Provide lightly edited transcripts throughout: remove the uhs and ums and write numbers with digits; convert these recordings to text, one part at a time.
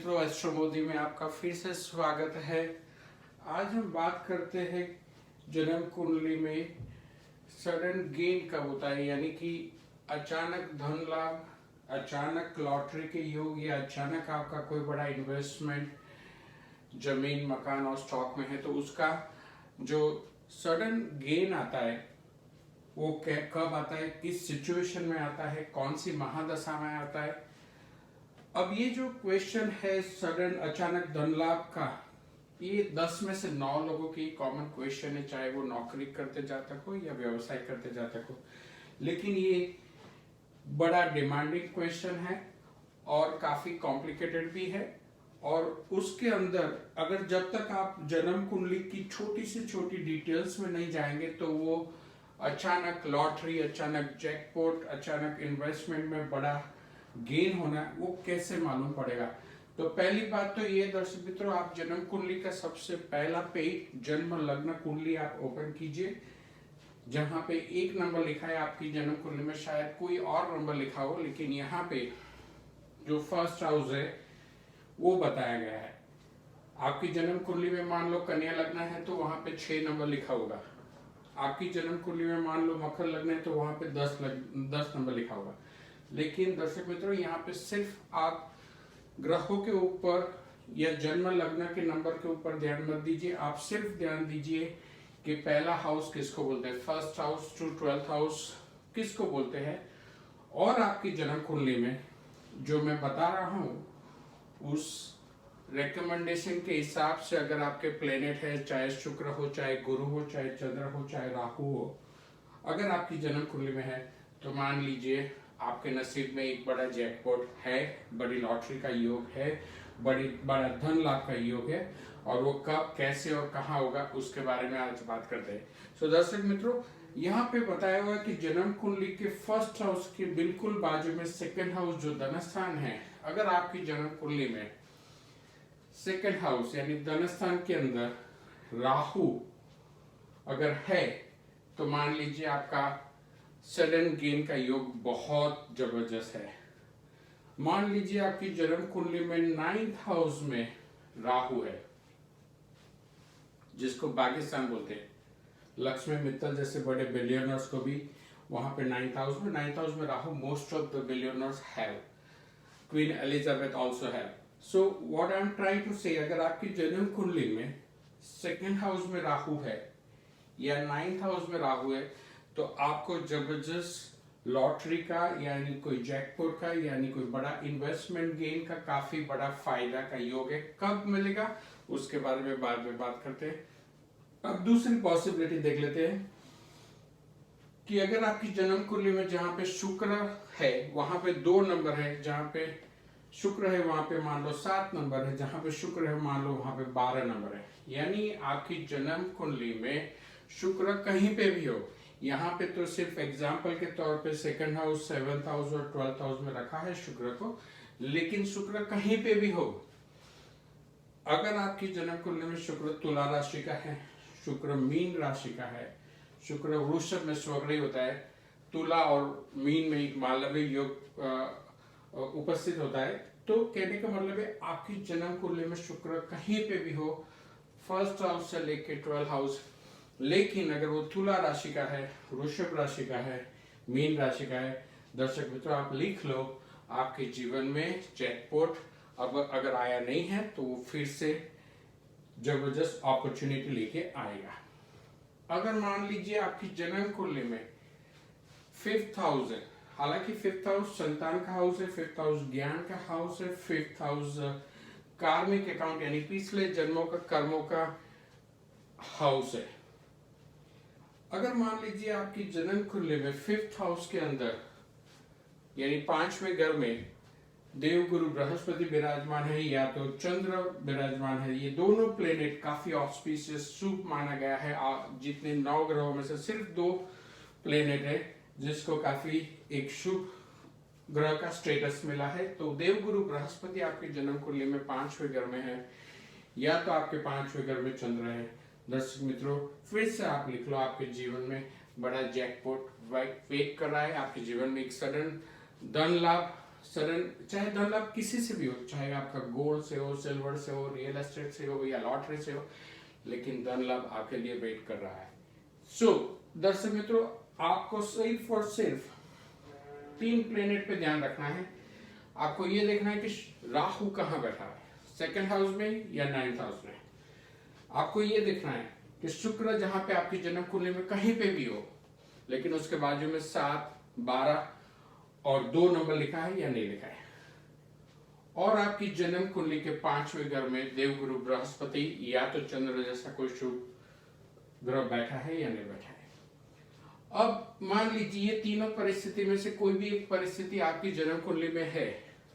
मित्रों, एस्ट्रो मोदी में आपका फिर से स्वागत है। आज हम बात करते हैं जन्म कुंडली में सडन गेन कब होता है, यानी कि अचानक धन लाभ, अचानक लॉटरी के योग या अचानक आपका कोई बड़ा इन्वेस्टमेंट जमीन मकान और स्टॉक में है तो उसका जो सडन गेन आता है वो कब आता है, किस सिचुएशन में आता है, कौन सी महादशा में आता है। अब ये जो क्वेश्चन है सडन अचानक धन लाभ का, ये 10 में से 9 लोगों की कॉमन क्वेश्चन है, चाहे वो नौकरी करते जातक हो या व्यवसाय करते जातक हो। लेकिन ये बड़ा डिमांडिंग क्वेश्चन है और काफी कॉम्प्लिकेटेड भी है। और उसके अंदर अगर जब तक आप जन्म कुंडली की छोटी से छोटी डिटेल्स में नहीं जाएंगे तो वो अचानक लॉटरी, अचानक जैकपॉट, अचानक इन्वेस्टमेंट में बड़ा गेन होना वो कैसे मालूम पड़ेगा। तो पहली बात तो ये दर्शक मित्रों, आप जन्म कुंडली का सबसे पहला पेज जन्म लग्न कुंडली आप ओपन कीजिए। जहां पे 1 नंबर लिखा है आपकी जन्म कुंडली में शायद कोई और नंबर लिखा हो, लेकिन यहाँ पे जो फर्स्ट हाउस है वो बताया गया है। आपकी जन्म कुंडली में मान लो कन्या लग्न है तो वहां पे 6 नंबर लिखा होगा। आपकी जन्म कुंडली में मान लो मकर लग्न है तो वहां पे 10 नंबर लिखा होगा। लेकिन दर्शक मित्रों, यहाँ पे सिर्फ आप ग्रहों के ऊपर या जन्म लग्न के नंबर के ऊपर ध्यान मत दीजिए। आप सिर्फ ध्यान दीजिए कि पहला हाउस किसको बोलते हैं, first house to 12th house किसको बोलते हैं। और आपकी जन्म कुंडली में जो मैं बता रहा हूं उस रिकमेंडेशन के हिसाब से अगर आपके प्लेनेट है, चाहे शुक्र हो, चाहे गुरु हो, चाहे चंद्र हो, चाहे राहु हो, अगर आपकी जन्म कुंडली में है तो मान लीजिए आपके नसीब में एक बड़ा जैकपॉट है, बड़ी लॉटरी का योग है, बड़ा धन लाभ का योग है। और वो कब, कैसे और कहाँ होगा उसके बारे में आज बात करते हैं। सो दर्शक मित्रों, यहाँ पे बताया हुआ है कि जन्म कुंडली के फर्स्ट हाउस के बिल्कुल बाजू में सेकंड हाउस जो धन स्थान है, अगर आपकी जन्म कुंडली में सेकंड हाउस यानी धन स्थान के अंदर राहु अगर है तो मान लीजिए आपका सडन गेन का योग बहुत जबरदस्त है। मान लीजिए आपकी जन्म कुंडली में 9th हाउस में राहु है, जिसको भाग्यस्थान बोलते हैं। लक्ष्मी मित्तल जैसे बड़े बिलियनर्स को भी वहां पे 9th हाउस में Rahu most of the billionaires have, Queen Elizabeth also have. So what I am trying to say, अगर आपकी जन्म कुंडली में सेकंड हाउस में राहु है या 9th हाउस में राहु है तो आपको जबरदस्त लॉटरी का यानी कोई जैकपॉट का यानी कोई बड़ा इन्वेस्टमेंट गेन का काफी बड़ा फायदा का योग है। कब मिलेगा उसके बारे में बाद में बात करते हैं। अब दूसरी पॉसिबिलिटी देख लेते हैं कि अगर आपकी जन्म कुंडली में जहां पे शुक्र है वहां पे 2 नंबर है, जहां पे शुक्र है वहां पे मान लो 7 नंबर है, जहां पे शुक्र है मान लो वहां पे 12 नंबर है। यानी आपकी जन्म कुंडली में शुक्र कहीं पे भी हो, यहाँ पे तो सिर्फ एग्जाम्पल के तौर पे सेकंड हाउस, 7th हाउस और 12th हाउस में रखा है शुक्र को, लेकिन शुक्र कहीं पे भी हो। अगर आपकी जन्म कुंडली में शुक्र तुला राशि का है, शुक्र मीन राशि का है, शुक्र वृषभ में स्वग्रही होता है, तुला और मीन में एक मालवीय योग उपस्थित होता है, तो कहने का मतलब है आपकी जन्म कुंडली में शुक्र कहीं पे भी हो, फर्स्ट हाउस से लेके 12th हाउस। लेकिन अगर वो तुला राशि का है, वृषभ राशि का है, मीन राशि का है, दर्शक मित्रों आप लिख लो, आपके जीवन में जैकपॉट अब अगर आया नहीं है तो वो फिर से जबरदस्त अपॉर्चुनिटी लेके आएगा। अगर मान लीजिए आपकी जन्म कुंडली में 5th हाउस है, हालांकि 5th हाउस संतान का हाउस है, 5th हाउस ज्ञान का हाउस है, 5th हाउस कार्मिक अकाउंट यानी पिछले जन्मों का कर्मों का हाउस है। अगर मान लीजिए आपकी जन्म कुंडली में 5th हाउस के अंदर यानी 5वें घर में देवगुरु बृहस्पति विराजमान है या तो चंद्र विराजमान है, ये दोनों प्लेनेट काफी ऑस्पिशियस शुभ माना गया है। जितने 9 ग्रहों में से सिर्फ 2 प्लेनेट है जिसको काफी एक शुभ ग्रह का स्टेटस मिला है। तो देवगुरु बृहस्पति आपकी जन्म कुंडली में 5वें घर में है या तो आपके 5वें घर में चंद्र है। दर्शक मित्रों फिर से आप लिख लो, आपके जीवन में बड़ा जैकपॉट वेट कर रहा है, आपके जीवन में एक सडन धन लाभ सडन, चाहे धन लाभ किसी से भी हो, चाहे आपका गोल्ड से हो, सिल्वर से हो, रियल एस्टेट से हो या लॉटरी से हो, लेकिन धन लाभ आपके लिए वेट कर रहा है। सो दर्शक मित्रों, आपको सिर्फ और सिर्फ 3 प्लेनेट पे ध्यान रखना है। आपको ये देखना है कि राहु कहाँ बैठा है, 2nd हाउस में या 9th हाउस में। आपको ये देखना है कि शुक्र जहां पे आपकी जन्म कुंडली में कहीं पे भी हो, लेकिन उसके बाजू में 7, 12 और 2 नंबर लिखा है या नहीं लिखा है। और आपकी जन्म कुंडली के 5वें घर में देवगुरु बृहस्पति या तो चंद्र जैसा कोई शुभ ग्रह बैठा है या नहीं बैठा है। अब मान लीजिए ये तीनों परिस्थिति में से कोई भी एक परिस्थिति आपकी जन्म कुंडली में है,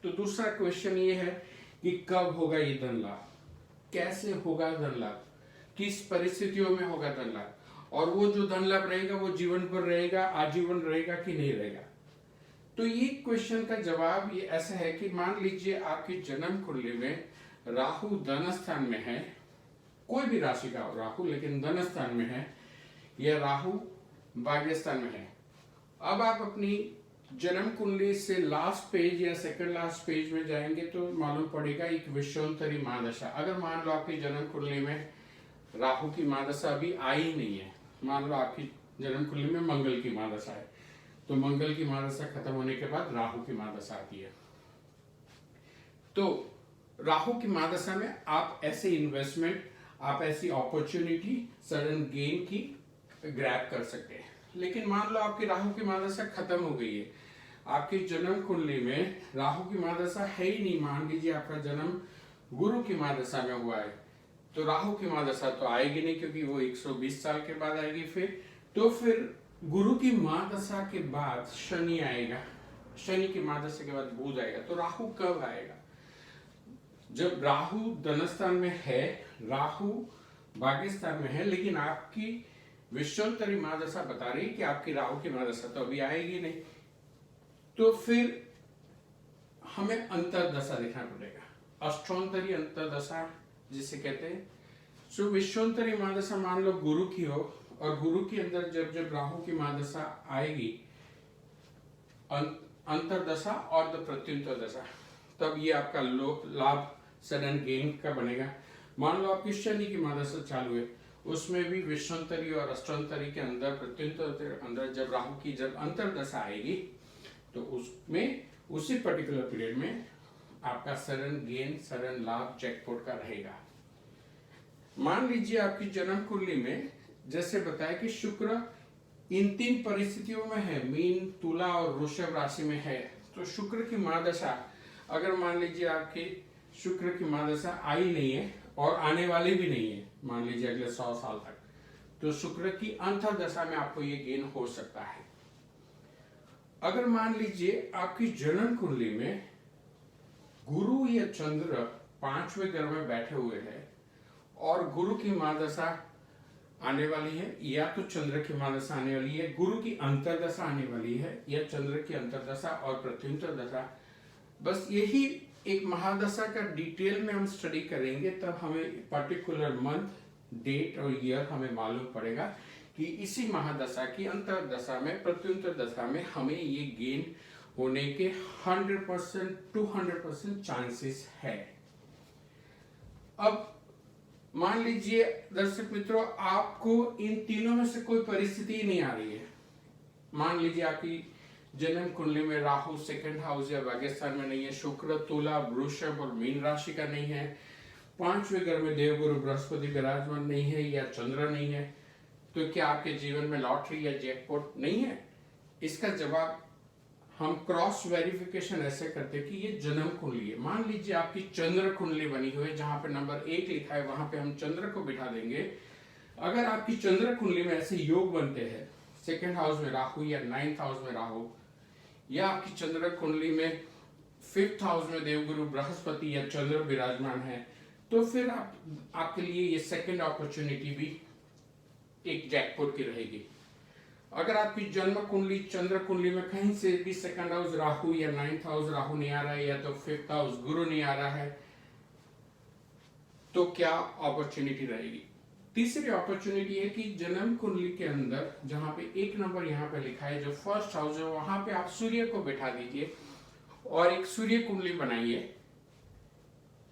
तो दूसरा क्वेश्चन ये है कि कब होगा ये धन लाभ, कैसे होगा धन लाभ, किस परिस्थितियों में होगा धन लाभ, और वो जो धन लाभ रहेगा वो जीवन भर रहेगा, आजीवन रहेगा कि नहीं रहेगा। तो ये क्वेश्चन का जवाब ये ऐसा है कि मान लीजिए आपकी जन्म कुंडली में राहु धन स्थान में है, कोई भी राशि का राहु लेकिन धन स्थान में है, या राहु भाग्य स्थान में है। अब आप अपनी जन्म कुंडली से लास्ट पेज या सेकंड लास्ट पेज में जाएंगे तो मालूम पड़ेगा एक विश्वोत्तरी महादशा। अगर मान लो आपकी जन्म कुंडली में राहु की महादशा अभी आई ही नहीं है, मान लो आपकी जन्म कुंडली में मंगल की महादशा है, तो मंगल की महादशा खत्म होने के बाद राहु की महादशा आती है। तो राहु की महादशा में आप ऐसे इन्वेस्टमेंट, आप ऐसी अपॉर्चुनिटी सडन गेन की ग्रैब कर सकते हैं। लेकिन मान लो आपकी राहु की महादशा खत्म हो गई है, आपकी जन्म कुंडली में राहु की महादशा है ही नहीं, मान लीजिए आपका जन्म गुरु की महादशा में हुआ है, तो राहु की महादशा तो आएगी नहीं क्योंकि वो 120 साल के बाद आएगी। फिर गुरु की महादशा के बाद शनि आएगा, शनि की महादशा के बाद बुध आएगा। तो राहु कब आएगा? जब राहु धनस्थान में है, राहु भाग्यस्थान में है, लेकिन आपकी विश्वोत्तरी महादशा बता रही है कि आपकी राहु की महादशा तो अभी आएगी नहीं, तो फिर हमें अंतरदशा देखना पड़ेगा, अष्टोंतरी अंतरदशा जिसे कहते हैं। सो विश्वोत्तरी महादशा मान लो गुरु की हो, और गुरु के अंदर जब जब राहु की महादशा आएगी, अंतरदशा और द प्रत्युंतर दशा, तब ये आपका लाभ सडन गेन का बनेगा। मान लो आपकी शनि की महादशा चालू है, उसमें भी विश्वोत्तरी और अष्टोंतरी के अंदर, प्रत्युंतर के अंदर जब राहु की जब अंतरदशा आएगी, तो उसमें उसी पर्टिकुलर पीरियड में आपका सडन गेन, सडन लाभ जैकपॉट का रहेगा। मान लीजिए आपकी जन्म कुंडली में जैसे बताया कि शुक्र इन 3 परिस्थितियों में है, मीन, तुला और वृषभ राशि में है, तो शुक्र की महादशा, अगर मान लीजिए आपकी शुक्र की महादशा आई नहीं है और आने वाली भी नहीं है, मान लीजिए अगले 100 साल तक, तो शुक्र की अंतरदशा में आपको ये गेन हो सकता है। अगर मान लीजिए आपकी जन्म कुंडली में गुरु या चंद्र 5वें घर में बैठे हुए हैं और गुरु की महादशा आने वाली है, या तो चंद्र की महादशा आने वाली है, गुरु की अंतरदशा आने वाली है, या चंद्र की अंतरदशा और प्रत्युंतर दशा, बस यही एक महादशा का डिटेल में हम स्टडी करेंगे, तब हमें पर्टिकुलर मंथ, डेट और ईयर हमें मालूम पड़ेगा कि इसी महादशा की अंतरदशा में, प्रत्युंतर दशा में हमें ये गेन होने के 100% 200% चांसेस है। अब मान लीजिए दर्शक मित्रों, आपको इन तीनों में से कोई परिस्थिति नहीं आ रही है। मान लीजिए आपकी जन्म कुंडली में राहु 2nd हाउस या भाग्यस्थान में नहीं है, शुक्र तुला, वृषभ और मीन राशि का नहीं है, 5वें घर में देवगुरु बृहस्पति विराजमान नहीं है, या चंद्र नहीं है, तो क्या आपके जीवन में लॉटरी या जैकपॉट नहीं है? इसका जवाब हम क्रॉस वेरिफिकेशन ऐसे करते हैं कि ये जन्म कुंडली है। मान लीजिए आपकी चंद्र कुंडली बनी हुई है, जहां पे नंबर 1 लिखा है वहां पे हम चंद्र को बिठा देंगे। अगर आपकी चंद्र कुंडली में ऐसे योग बनते हैं, 2nd हाउस में राहु या 9th हाउस में राहु, या आपकी चंद्र कुंडली में 5th हाउस में देवगुरु बृहस्पति या चंद्र विराजमान है, तो फिर आपके लिए ये सेकंड अपॉर्चुनिटी भी एक जैकपॉट की रहेगी। अगर आपकी जन्म कुंडली चंद्र कुंडली में कहीं से भी 2nd हाउस राहु या 9th हाउस राहु नहीं आ रहा है, या तो 5th हाउस गुरु नहीं आ रहा है, तो क्या अपॉर्चुनिटी रहेगी? तीसरी अपॉर्चुनिटी है कि जन्म कुंडली के अंदर जहां पे 1 नंबर यहाँ पे लिखा है, जो 1st हाउस है, वहां पे आप सूर्य को बैठा दीजिए और एक सूर्य कुंडली बनाइए,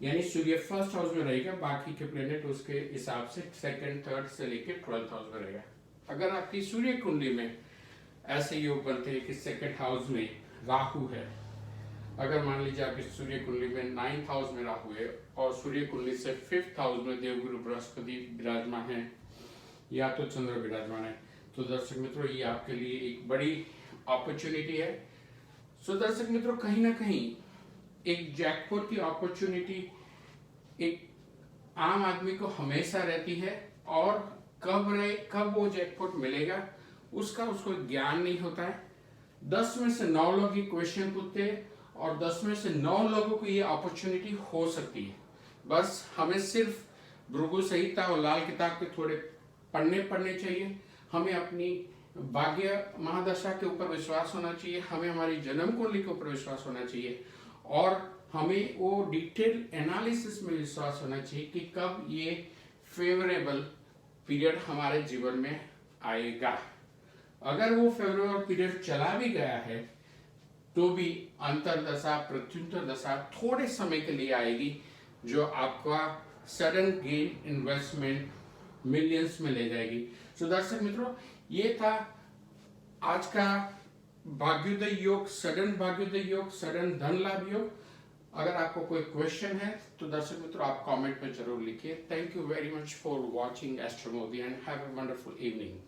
यानी सूर्य फर्स्ट हाउस में रहेगा, बाकी के प्लेनेट उसके हिसाब से सेकंड, थर्ड से लेके 12th हाउस में रहेगा। अगर आपकी सूर्य कुंडली में ऐसे योग बनते हैं कि सेकंड हाउस में राहु है, अगर मान लीजिए आपकी सूर्य कुंडली में 9th हाउस में राहु है और सूर्य कुंडली से 5th हाउस में देवगुरु बृहस्पति विराजमान है या तो चंद्र विराजमान है, तो दर्शक मित्रों ये आपके लिए एक बड़ी अपॉर्चुनिटी है। सो दर्शक मित्रों, कहीं ना कहीं एक जैकपॉट की अपॉर्चुनिटी एक आम आदमी को हमेशा रहती है, और कब वो जैकपॉट मिलेगा उसका उसको ज्ञान नहीं होता है। 10 में से 9 लोग ये क्वेश्चन पूछते हैं और 10 में से 9 लोगों को ये अपॉर्चुनिटी हो सकती है। बस हमें सिर्फ भृगु संहिता और लाल किताब के थोड़े पढ़ने चाहिए, हमें अपनी भाग्य महादशा के ऊपर विश्वास होना चाहिए, हमें हमारी जन्म कुंडली के ऊपर विश्वास होना चाहिए, और हमें वो डिटेल एनालिसिस में विश्वास होना चाहिए कि कब ये फेवरेबल पीरियड हमारे जीवन में आएगा। अगर वो फेवरेबल पीरियड चला भी गया है तो भी अंतरदशा प्रत्युत्तर दशा थोड़े समय के लिए आएगी, जो आपका सडन गेन इन्वेस्टमेंट मिलियंस में ले जाएगी। तो दर्शक मित्रों, ये था आज का भाग्योदय योग, सडन भाग्योदय योग, सडन धन लाभ योग। अगर आपको कोई क्वेश्चन है तो दर्शक मित्रों आप कमेंट में जरूर लिखिए। Thank you very much for watching astro Modi and have a wonderful evening.